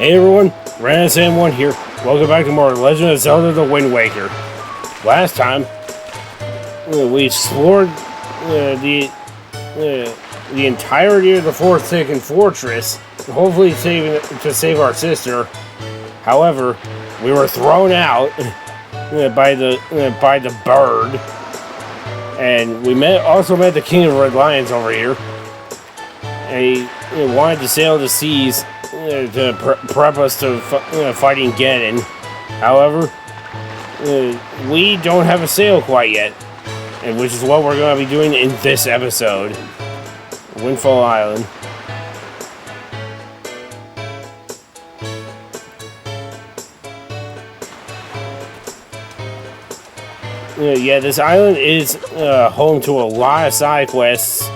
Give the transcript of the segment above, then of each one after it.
Hey everyone, Sam1 here. Welcome back to more Legend of Zelda: The Wind Waker. Last time, we explored the entirety of the Forsaken Fortress, hopefully to save our sister. However, we were thrown out by the bird, and we also met the King of Red Lions over here. And he wanted to sail the seas to prep us to fighting Ganon. However, we don't have a sail quite yet, and which is what we're going to be doing in this episode. Windfall Island. Yeah, this island is home to a lot of side quests.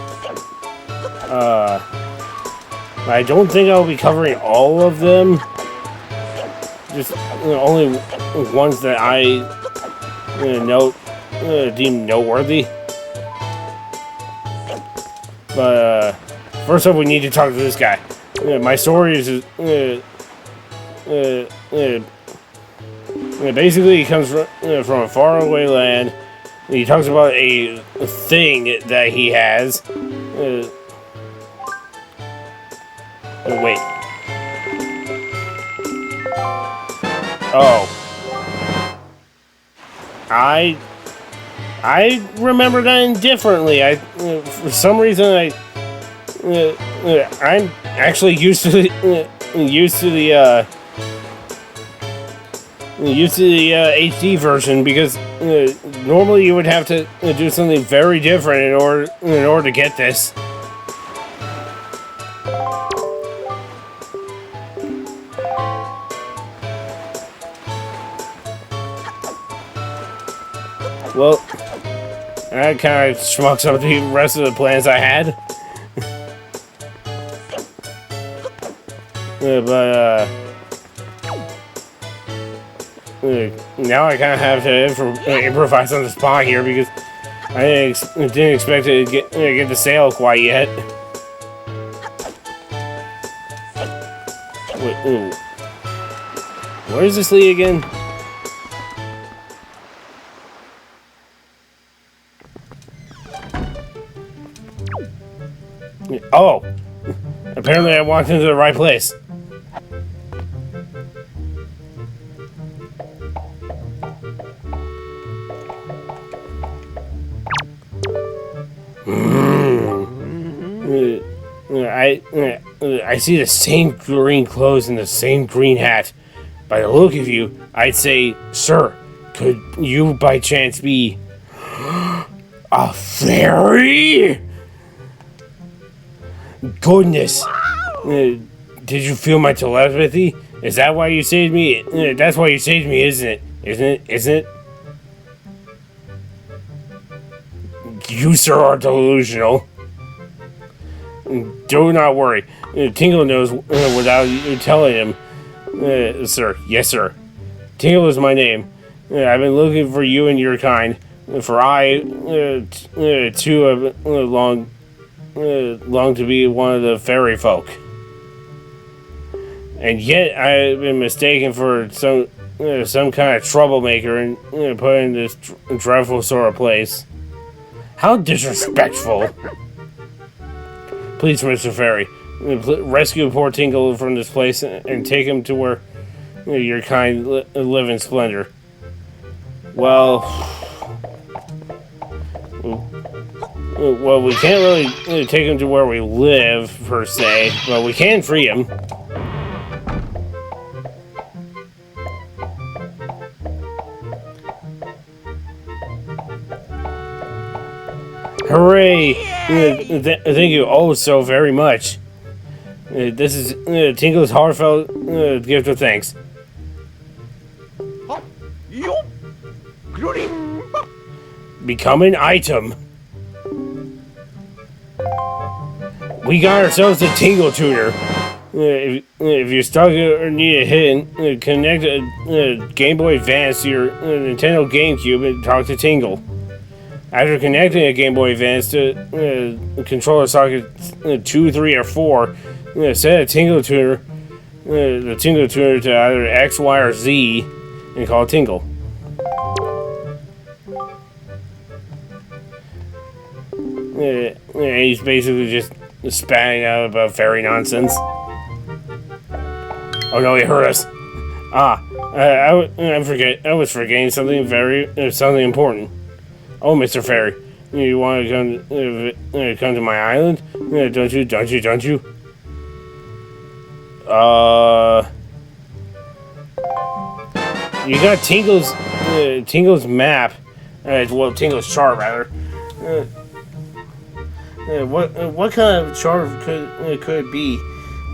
I don't think I'll be covering all of them. Just only ones that I deem noteworthy. But first up, we need to talk to this guy. My story is basically he comes from a faraway land. He talks about a thing that he has. Wait. Oh. I remember that indifferently. For some reason I'm actually used to the HD version, because normally you would have to do something very different in order to get this. Well, that kind of schmucks up the rest of the plans I had. But now I kind of have to improvise on the spot here, because I didn't expect to get the sail quite yet. Wait, ooh. Where is this lead again? Oh! Apparently I walked into the right place. I see the same green clothes and the same green hat. By the look of you, I'd say, sir, could you by chance be a fairy? Goodness. Did you feel my telepathy? Is that why you saved me? That's why you saved me, isn't it? Isn't it? You, sir, are delusional. Do not worry. Tingle knows without you telling him. Sir. Yes, sir. Tingle is my name. I've been looking for you and your kind. For I, too, have long to be one of the fairy folk. And yet I've been mistaken for some kind of troublemaker and put in this dreadful sort of place. How disrespectful. Please, Mr. Fairy, rescue poor Tingle from this place and take him to where your kind live in splendor. Well, we can't really take him to where we live, per se, but we can free him. Hooray! Thank you oh so very much. This is Tingle's heartfelt gift of thanks. Become an item. We got ourselves a Tingle tuner. If you're stuck or need a hit, connect a Game Boy Advance to your Nintendo GameCube and talk to Tingle. After connecting a Game Boy Advance to controller socket 2, 3, or 4, set a Tingle tuner the Tingle tuner to either X, Y, or Z and call it Tingle. He's basically just spouting out about fairy nonsense. Oh no, he heard us. I was forgetting something something important. Oh, Mr. Fairy, you want to come to my island? Don't you? You got Tingle's map. Well, Tingle's chart rather. What kind of chart could it be?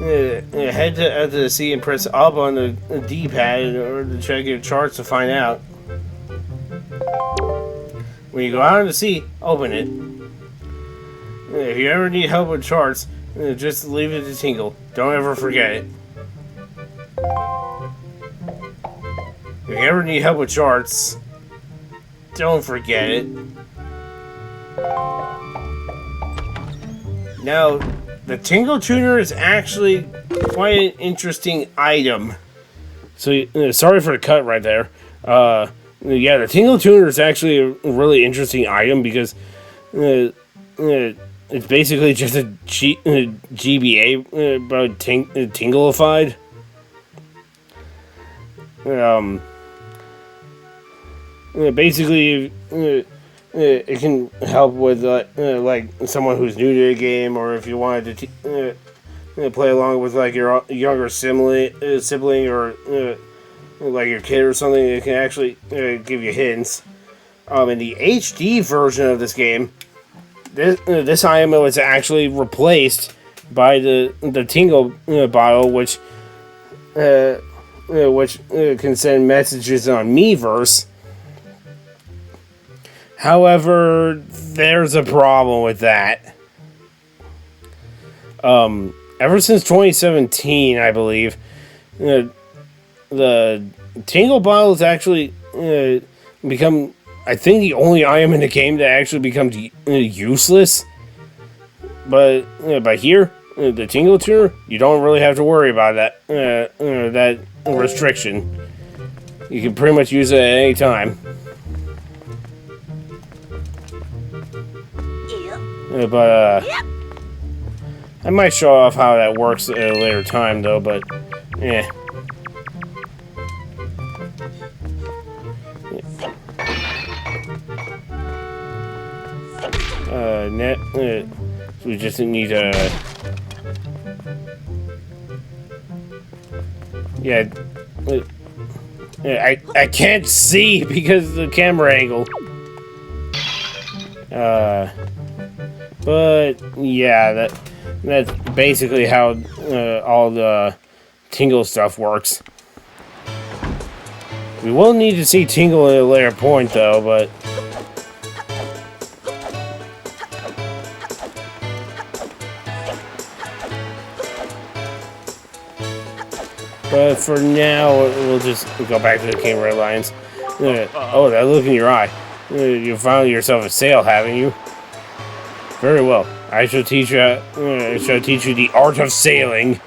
Head to the sea and press up on the D-pad or to check your charts to find out. When you go out on the sea, open it. If you ever need help with charts, just leave it to Tingle. Don't ever forget it. If you ever need help with charts, don't forget it. Now, the Tingle Tuner is actually quite an interesting item. So, sorry for the cut right there. Yeah, the Tingle Tuner is actually a really interesting item because it's basically just a GBA but Tingleified. Basically, it can help with like someone who's new to the game, or if you wanted to play along with like your younger sibling or like your kid or something. It can actually give you hints. In the HD version of this game, this IMO is actually replaced by the Tingle bottle, which can send messages on Miiverse. However, there's a problem with that. Ever since 2017, I believe, the Tingle bottle has actually become, I think, the only item in the game that actually becomes useless. But here, the Tingle Tuner, you don't really have to worry about that restriction. You can pretty much use it at any time. But I might show off how that works at a later time, though. But we just need to. I can't see because of the camera angle. But yeah, that's basically how all the Tingle stuff works. We will need to see Tingle at a later point, though, but for now, we'll just go back to the King Red Lions. Oh, that look in your eye. You found yourself a sail, haven't you? Very well. I shall teach you the art of sailing.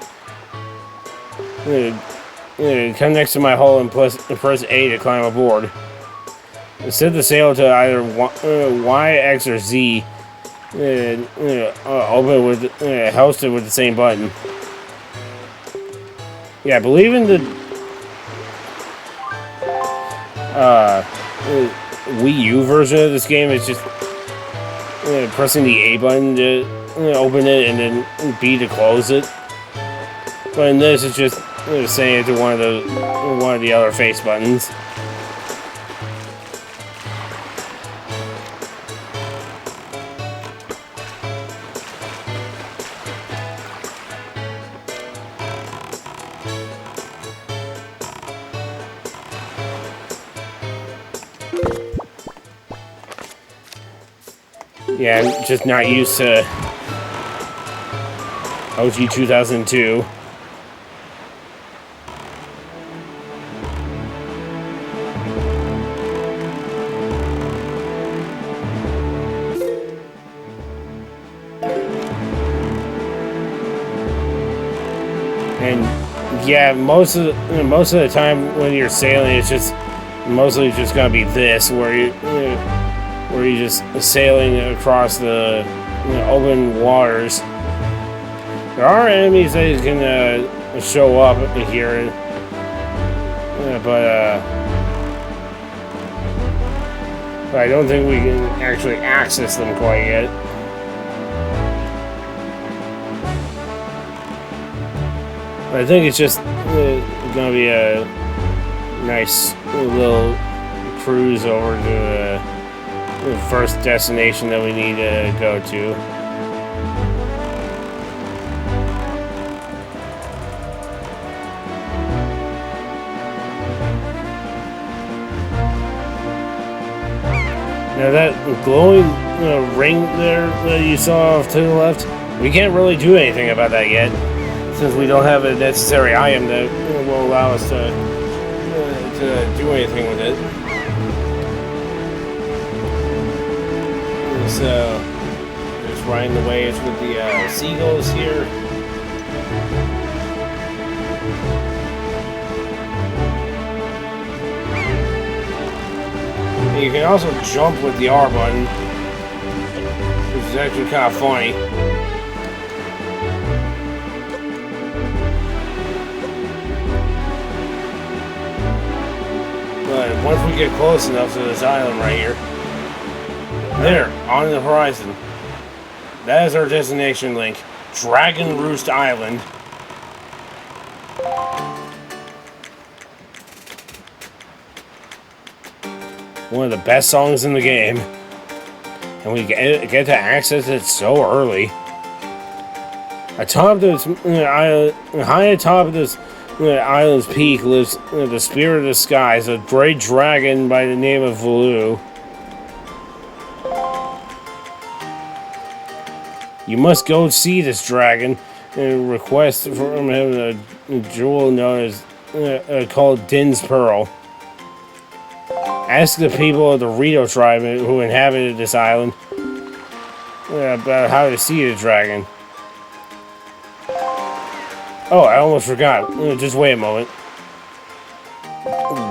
Come next to my hull and press A to climb aboard. Set the sail to either Y, X, or Z. Open with housed it with the same button. Yeah, I believe in the Wii U version of this game, it's just pressing the A button to open it and then B to close it. But in this, it's just saying it to one of the other face buttons. Yeah, I'm just not used to OG 2002. And Yeah, most of the time when you're sailing, it's just mostly just gonna be this, where you're just sailing across the open waters. There are enemies that can show up here, but I don't think we can actually access them quite yet. But I think it's just gonna be a nice little cruise over to the first destination that we need to go to. Now that glowing ring there that you saw off to the left, we can't really do anything about that yet, since we don't have a necessary item that will allow us to do anything with it. So, just riding the waves with the seagulls here. And you can also jump with the R button, which is actually kind of funny. But once we get close enough to this island right here, there, on the horizon, that is our destination link, Dragon Roost Island. One of the best songs in the game, and we get to access it so early. Atop this island, high atop of this island's peak lives the spirit of the skies, a great dragon by the name of Volu. You must go see this dragon and request from him a jewel known as called Din's Pearl. Ask the people of the Rito tribe who inhabited this island about how to see the dragon. Oh, I almost forgot. Just wait a moment.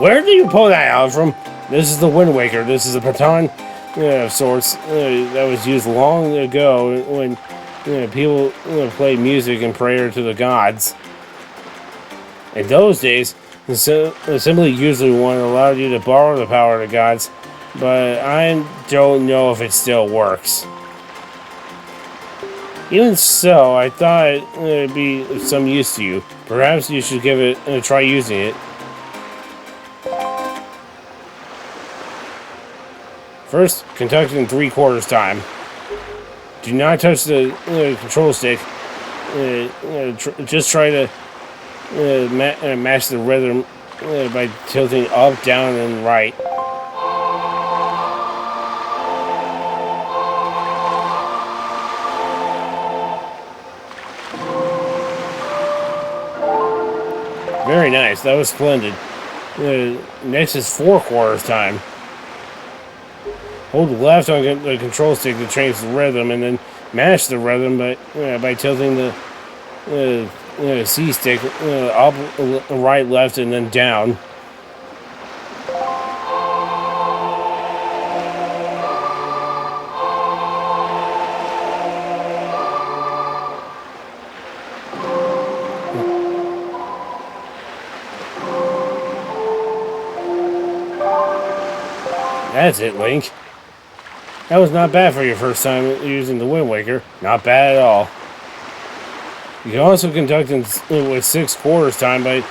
Where did you pull that out from? This is the Wind Waker. This is a baton of sorts that was used long ago when people played music in prayer to the gods. In those days, the assembly usually one allowed you to borrow the power of the gods, but I don't know if it still works. Even so, I thought it'd be of some use to you. Perhaps you should give it a try using it. First, conduct in 3/4 time. Do not touch the control stick. Just try to match the rhythm by tilting up, down, and right. Very nice. That was splendid. Next is 4/4 time. Hold left on the control stick to change the rhythm, and then mash the rhythm by tilting the C stick up, right, left, and then down. That's it, Link. That was not bad for your first time using the Wind Waker. Not bad at all. You can also conduct with 6/4 time by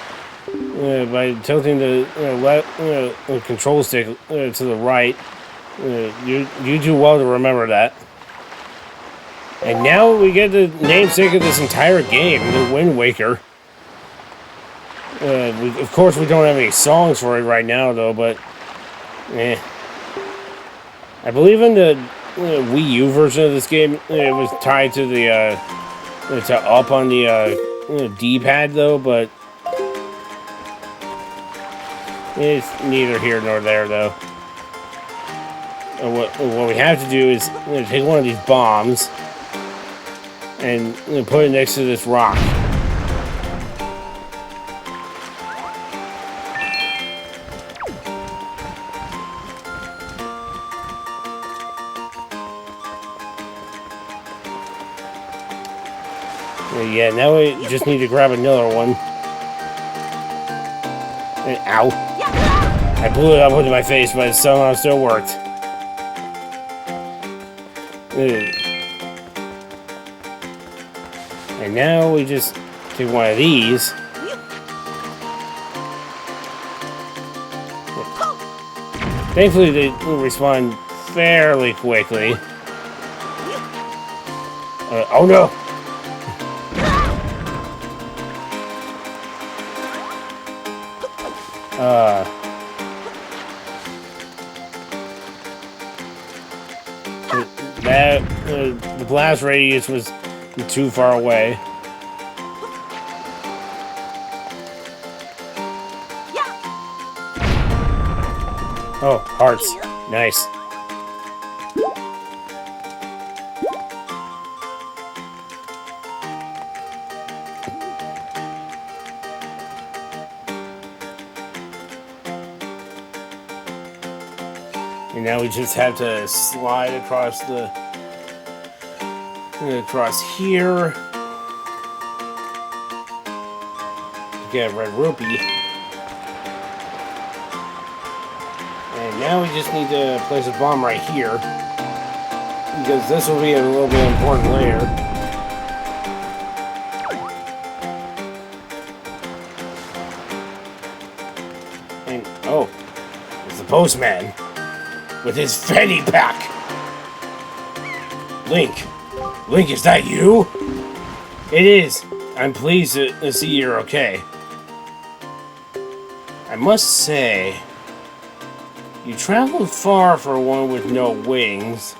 tilting the left control stick to the right. You do well to remember that. And now we get the namesake of this entire game, the Wind Waker. Of course, we don't have any songs for it right now, though. But I believe in the Wii U version of this game, it was tied to the to up on the D-pad though, but it's neither here nor there though. What we have to do is take one of these bombs and put it next to this rock. Yeah, now we just need to grab another one. Ow. I blew it up into my face, but it somehow still worked. And now we just take one of these. Thankfully, they respond fairly quickly. Oh no! The blast radius was too far away. Oh, hearts. Nice. And now we just have to slide across here. Get a red rupee. And now we just need to place a bomb right here. Because this will be a little bit important later. And, oh, it's the postman. With his fanny pack. Link, is that you? It is. I'm pleased to see you're okay. I must say, you traveled far for one with no wings.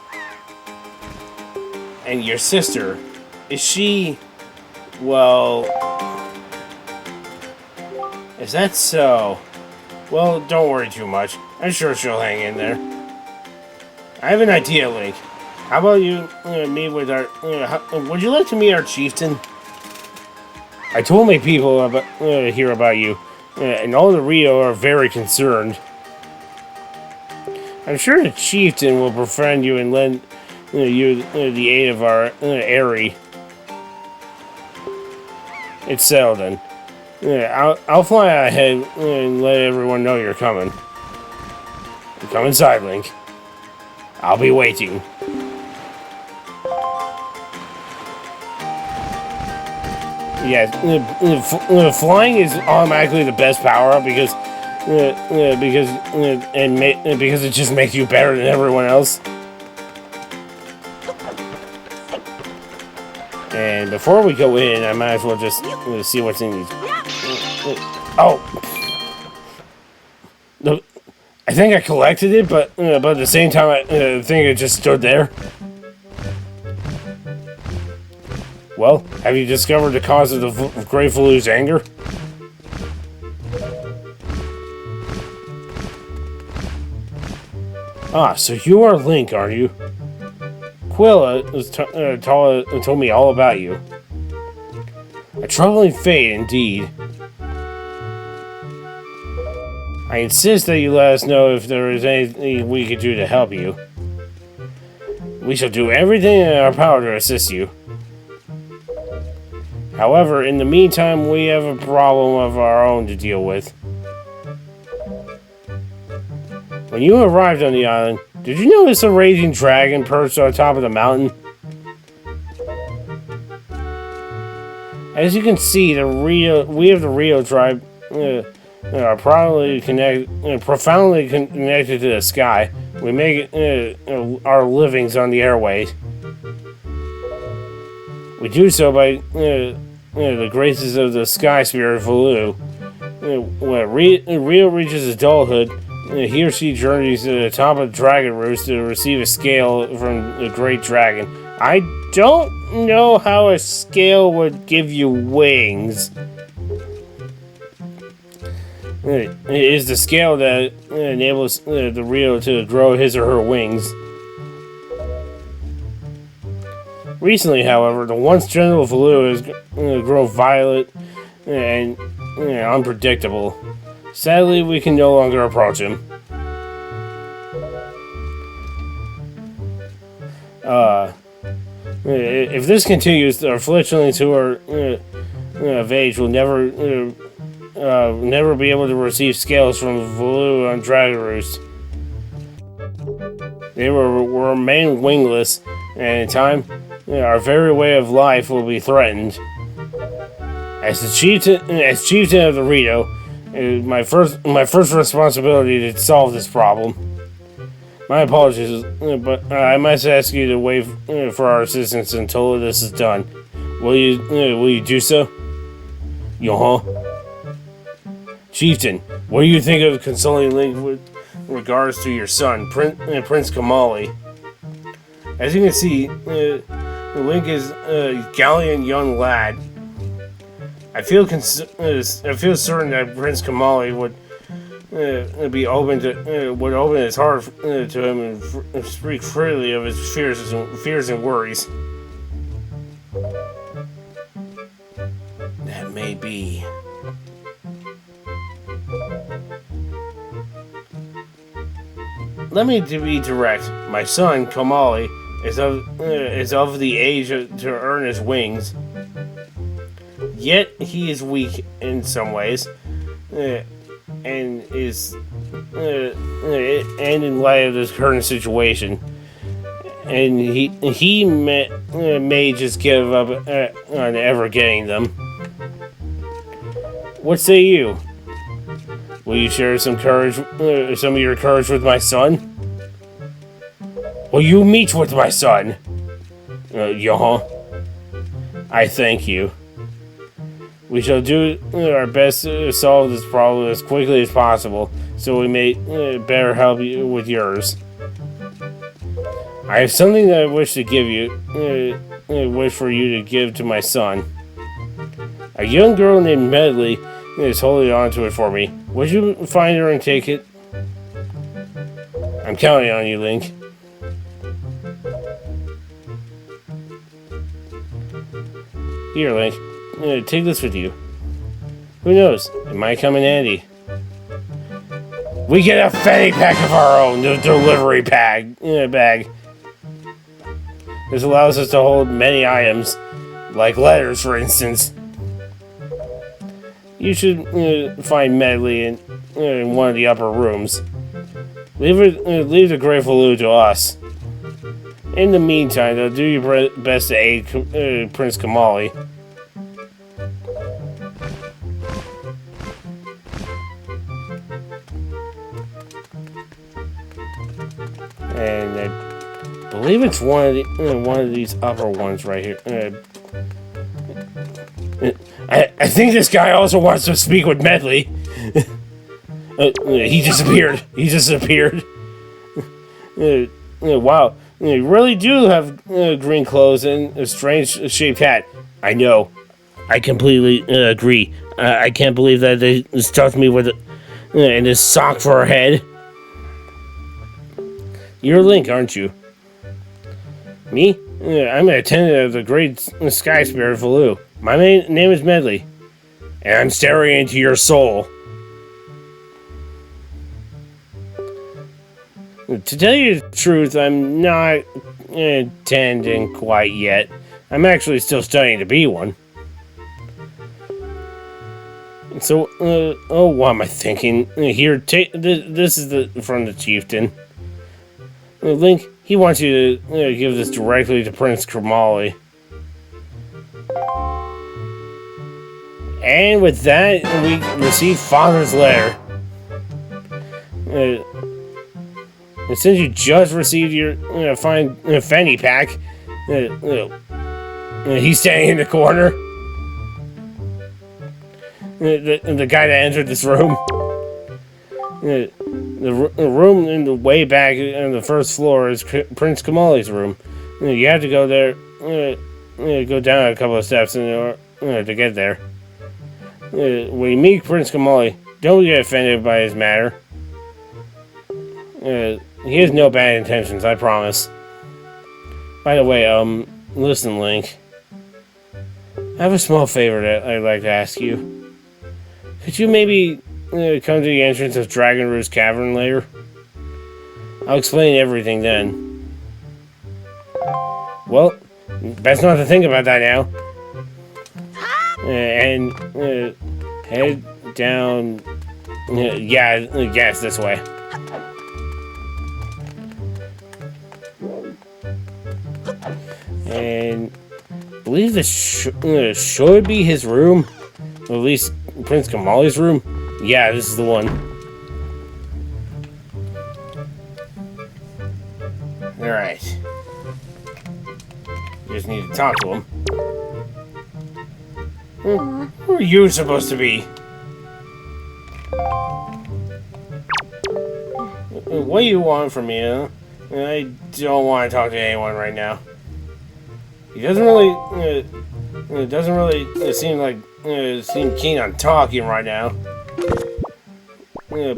And your sister, is she, well, is that so? Well, don't worry too much. I'm sure she'll hang in there. I have an idea, Link. How about you meet with our... would you like to meet our chieftain? I told my people about hear about you, and all the Rio are very concerned. I'm sure the chieftain will befriend you and lend you the aid of our Airy. It's settled then. I'll fly ahead and let everyone know you're coming. Come inside, Link. I'll be waiting. Yeah, flying is automatically the best power-up because it just makes you better than everyone else. And before we go in, I might as well just see what's in these. Oh. I think I collected it, but at the same time, I think it just stood there. Well, have you discovered the cause of the Great Valu's anger? Ah, so you are Link, aren't you? Quilla told me all about you. A troubling fate, indeed. I insist that you let us know if there is anything we could do to help you. We shall do everything in our power to assist you. However, in the meantime, we have a problem of our own to deal with. When you arrived on the island, did you notice a raging dragon perched on top of the mountain? As you can see, we of the Rio tribe are profoundly connected to the sky. We make our livings on the airways. We do so by the graces of the sky spirit Valu. When Rio reaches adulthood, he or she journeys to the top of Dragon Roost to receive a scale from the Great Dragon. I don't know how a scale would give you wings. It is the scale that enables the Rio to grow his or her wings. Recently, however, the once gentle Valu has grown violent and unpredictable. Sadly, we can no longer approach him. If this continues, our fledglings who are of age will never be able to receive scales from Volu on Dragon Roost. They will remain wingless, and in time, our very way of life will be threatened. As chieftain of the Rito, it is my first responsibility to solve this problem. My apologies, but I must ask you to wait for our assistance until this is done. Will you do so? Yo-huh. Chieftain, what do you think of consulting Link with regards to your son, Prince Kamali? As you can see, Link is a gallant young lad. I feel certain that Prince Kamali would be open to would open his heart to him and speak freely of his fears and worries. That may be. Let me be direct. My son Kamali is of the age to earn his wings. Yet he is weak in some ways, and in light of this current situation, and he may just give up on ever getting them. What say you? Will you share some of your courage with my son? Will you meet with my son? I thank you. We shall do our best to solve this problem as quickly as possible, so we may better help you with yours. I have something that I wish to give you, wish for you to give to my son. A young girl named Medley is holding on to it for me. Would you find her and take it? I'm counting on you, Link. Here, Link. Take this with you. Who knows? It might come in handy. We get a fanny pack of our own, the delivery bag. This allows us to hold many items, like letters, for instance. You should find Medley in one of the upper rooms. Leave the Grateful Lou to us. In the meantime, though, do your best to aid Prince Kamali. And I believe it's one of these upper ones right here. I think this guy also wants to speak with Medley. He disappeared. Wow, you really do have green clothes and a strange shaped hat. I know. I completely agree. I can't believe that they stuffed me with and this sock for a head. You're Link, aren't you? Me? I'm an attendant of the Great Sky Spirit Volu. My name is Medley, and I'm staring into your soul. To tell you the truth, I'm not attending quite yet. I'm actually still studying to be one. So, what am I thinking? Here, take this is from the chieftain. Link, he wants you to give this directly to Prince Kamali. And with that, we receive Father's letter. And since you just received your fine fanny pack, he's standing in the corner. The guy that entered this room. The room in the way back on the first floor is Prince Kamali's room. You have to go there, go down a couple of steps to get there. When you meet Prince Kamali, don't get offended by his manner. He has no bad intentions, I promise. By the way, listen, Link. I have a small favor that I'd like to ask you. Could you maybe come to the entrance of Dragon Roost Cavern later? I'll explain everything then. Well, Best not to think about that now. And head down. Yeah, it's this way. And I believe this should be his room. Or at least Prince Kamali's room. Yeah, this is the one. Alright. Just need to talk to him. Who are you supposed to be? What do you want from me, huh? I don't want to talk to anyone right now. He doesn't really seem keen on talking right now.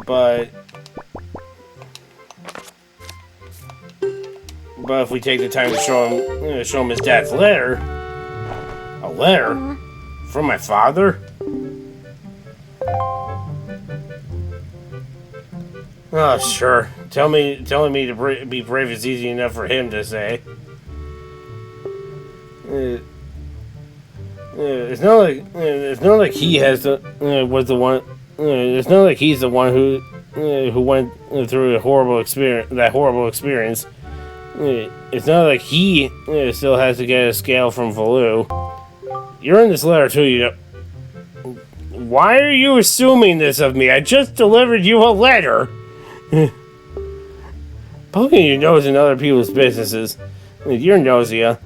But if we take the time to show him his dad's letter, a letter from my father. Oh, sure. Telling me to be brave is easy enough for him to say. It's not like he was the one. It's not like he's the one who went through a horrible experience. It's not like he still has to get a scale from Valoo. You're in this letter too, you know. Why are you assuming this of me? I just delivered you a letter. Poking your nose in other people's businesses. You're nosy, huh?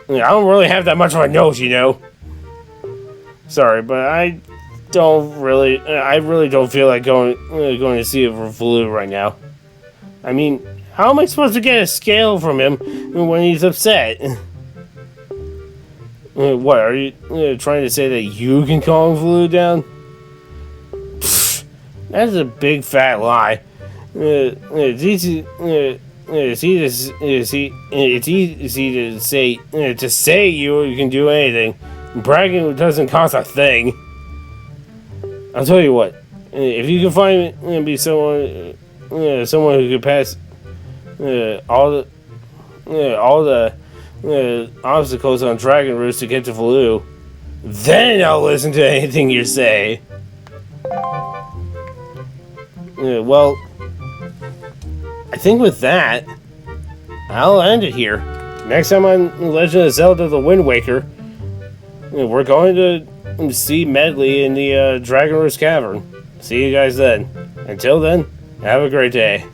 I don't really have that much of a nose, you know. Sorry, but I really don't feel like going to see a Valoo right now. I mean, how am I supposed to get a scale from him when he's upset? What, are you trying to say that you can calm Valoo down? Pfft, that's a big fat lie. It's easy to say you can do anything. Bragging doesn't cost a thing. I'll tell you what. If you can find me someone who could pass all the obstacles on dragon routes to get to Valoo, then I'll listen to anything you say. Well, I think with that, I'll end it here. Next time on Legend of Zelda: The Wind Waker, we're going to see Medley in the Dragon Roost Cavern. See you guys then. Until then, have a great day.